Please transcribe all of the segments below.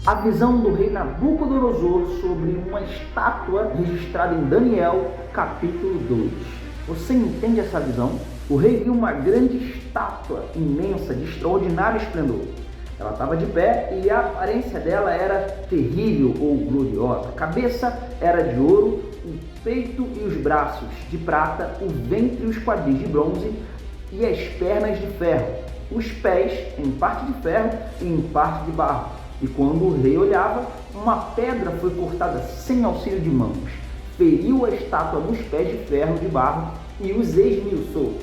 a visão do rei Nabucodonosor sobre uma estátua registrada em Daniel, capítulo 2. Você entende essa visão? O rei viu uma grande estátua imensa, de extraordinário esplendor. Ela estava de pé e a aparência dela era terrível ou gloriosa. A cabeça era de ouro, o peito e os braços de prata, o ventre e os quadris de bronze e as pernas de ferro, os pés em parte de ferro e em parte de barro. E quando o rei olhava, uma pedra foi cortada sem auxílio de mãos, feriu a estátua nos pés de ferro de barro e os esmiuçou.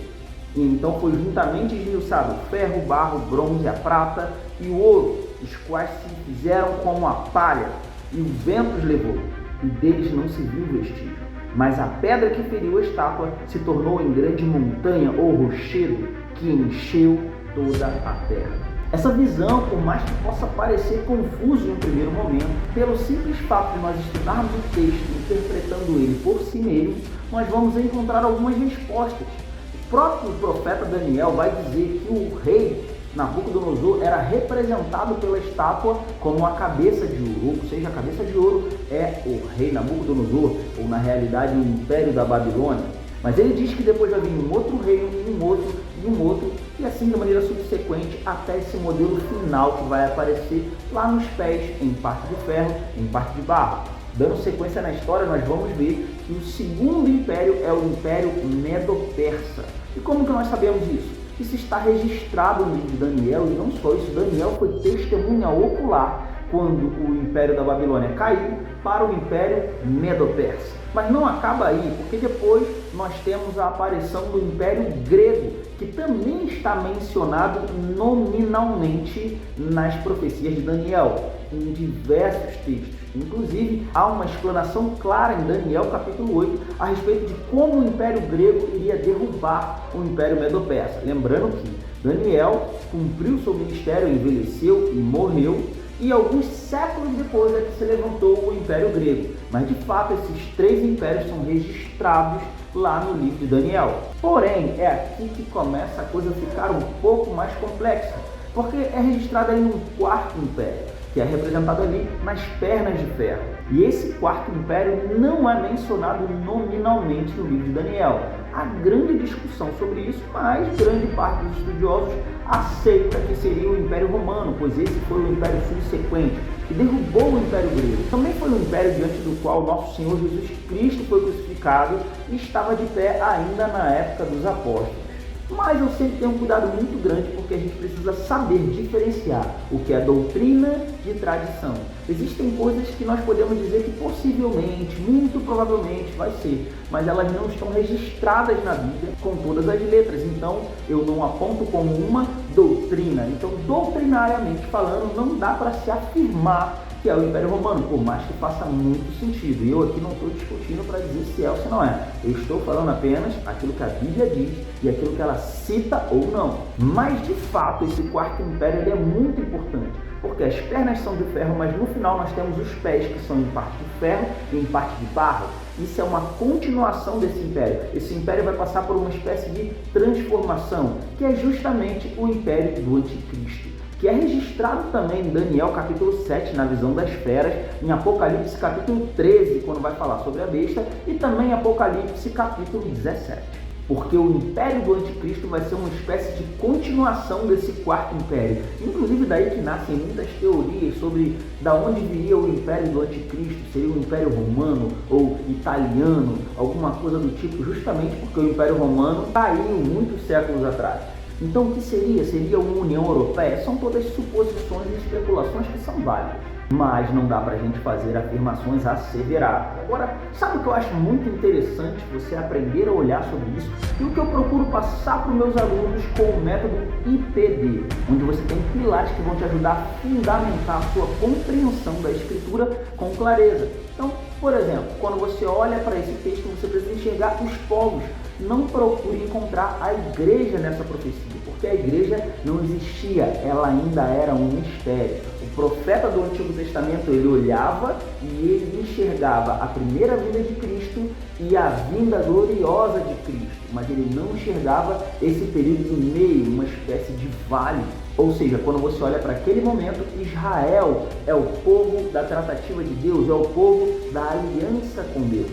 E então foi juntamente esmiuçado o ferro, o barro, o bronze, a prata e o ouro, os quais se fizeram como a palha, e o vento os levou, e deles não se viu vestígio. Mas a pedra que feriu a estátua se tornou em grande montanha ou rochedo, que encheu toda a terra. Essa visão, por mais que possa parecer confuso em um primeiro momento, pelo simples fato de nós estudarmos o texto interpretando ele por si mesmo, nós vamos encontrar algumas respostas. O próprio profeta Daniel vai dizer que o rei Nabucodonosor era representado pela estátua como a cabeça de ouro, ou seja, a cabeça de ouro é o rei Nabucodonosor, ou na realidade o Império da Babilônia. Mas ele diz que depois vai vir um outro reino, um outro, e assim de maneira subsequente até esse modelo final que vai aparecer lá nos pés, em parte de ferro, em parte de barro. Dando sequência na história, nós vamos ver que o segundo império é o Império Medo-Persa. E como que nós sabemos isso? Isso está registrado no livro de Daniel, e não só isso, Daniel foi testemunha ocular quando o Império da Babilônia caiu para o Império Medo-Persa. Mas não acaba aí, porque depois nós temos a aparição do Império Grego, que também está mencionado nominalmente nas profecias de Daniel, em diversos textos. Inclusive, há uma explanação clara em Daniel capítulo 8 a respeito de como o Império Grego iria derrubar o Império Medo-Persa. Lembrando que Daniel cumpriu seu ministério, envelheceu e morreu, e alguns séculos depois é que se levantou o Império Grego. Mas de fato esses três impérios são registrados lá no livro de Daniel. Porém, é aqui que começa a coisa a ficar um pouco mais complexa, porque é registrado aí um quarto império, que é representado ali nas pernas de ferro. E esse quarto império não é mencionado nominalmente no livro de Daniel. Há grande discussão sobre isso, mas grande parte dos estudiosos aceita que seria o Império Romano, pois esse foi o império subsequente, que derrubou o Império Grego. Também foi um império diante do qual nosso Senhor Jesus Cristo foi crucificado e estava de pé ainda na época dos apóstolos. Mas eu sempre tenho um cuidado muito grande, porque a gente precisa saber diferenciar o que é doutrina de tradição. Existem coisas que nós podemos dizer que possivelmente, muito provavelmente vai ser, mas elas não estão registradas na Bíblia com todas as letras. Então, eu não aponto como uma doutrina. Então, doutrinariamente falando, não dá para se afirmar que é o Império Romano, por mais que faça muito sentido. E eu aqui não estou discutindo para dizer se é ou se não é. Eu estou falando apenas aquilo que a Bíblia diz e aquilo que ela cita ou não. Mas, de fato, esse quarto império ele é muito importante, porque as pernas são de ferro, mas no final nós temos os pés, que são em parte de ferro e em parte de barro. Isso é uma continuação desse império. Esse império vai passar por uma espécie de transformação, que é justamente o império do Anticristo, que é registrado também em Daniel capítulo 7, na visão das feras, em Apocalipse capítulo 13, quando vai falar sobre a besta, e também em Apocalipse capítulo 17. Porque o império do Anticristo vai ser uma espécie de continuação desse quarto império. Inclusive daí que nascem muitas teorias sobre da onde viria o império do Anticristo, seria o Império Romano ou italiano, alguma coisa do tipo, justamente porque o Império Romano caiu muitos séculos atrás. Então, o que seria? Seria uma União Europeia? São todas suposições e especulações que são válidas, mas não dá para a gente fazer afirmações asseveradas. Agora, sabe o que eu acho muito interessante você aprender a olhar sobre isso? E o que eu procuro passar para os meus alunos com o método IPD, onde você tem pilares que vão te ajudar a fundamentar a sua compreensão da Escritura com clareza. Então, por exemplo, quando você olha para esse texto, você precisa enxergar os povos. Não procure encontrar a igreja nessa profecia, porque a igreja não existia, ela ainda era um mistério. O profeta do Antigo Testamento, ele olhava e ele enxergava a primeira vinda de Cristo e a vinda gloriosa de Cristo, mas ele não enxergava esse período do meio, uma espécie de vale Ou seja, quando você olha para aquele momento, Israel é o povo da tratativa de Deus, é o povo da aliança com Deus.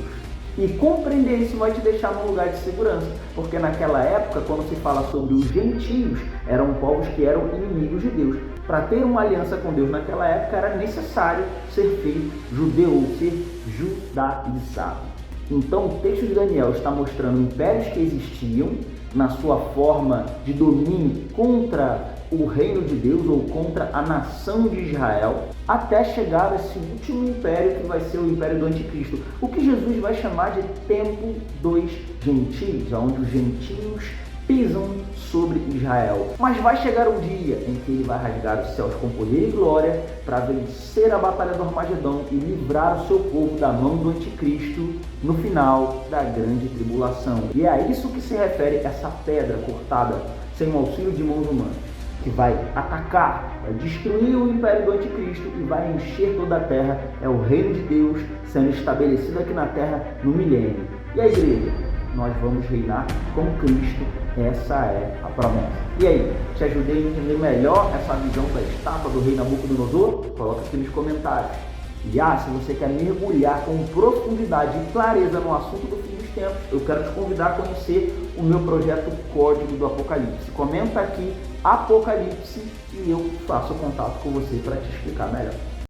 E compreender isso vai te deixar num lugar de segurança, porque naquela época, quando se fala sobre os gentios, eram povos que eram inimigos de Deus. Para ter uma aliança com Deus naquela época, era necessário ser feito judeu ou ser judaizado. Então, o texto de Daniel está mostrando impérios que existiam na sua forma de domínio contra o reino de Deus ou contra a nação de Israel, até chegar a esse último império que vai ser o império do anticristo, o que Jesus vai chamar de tempo dos gentios, onde os gentios pisam sobre Israel. Mas vai chegar um dia em que ele vai rasgar os céus com poder e glória para vencer a batalha do Armagedão e livrar o seu povo da mão do anticristo no final da grande tribulação. E é a isso que se refere essa pedra cortada sem o auxílio de mãos humanas, que vai atacar, vai destruir o império do anticristo e vai encher toda a terra. É o reino de Deus sendo estabelecido aqui na terra no milênio. E a igreja? Nós vamos reinar com Cristo, essa é a promessa. E aí, te ajudei a entender melhor essa visão da estátua do rei Nabucodonosor? Coloca aqui nos comentários. E se você quer mergulhar com profundidade e clareza no assunto do fim dos tempos, eu quero te convidar a conhecer o meu projeto Código do Apocalipse. Comenta aqui Apocalipse e eu faço contato com você para te explicar melhor.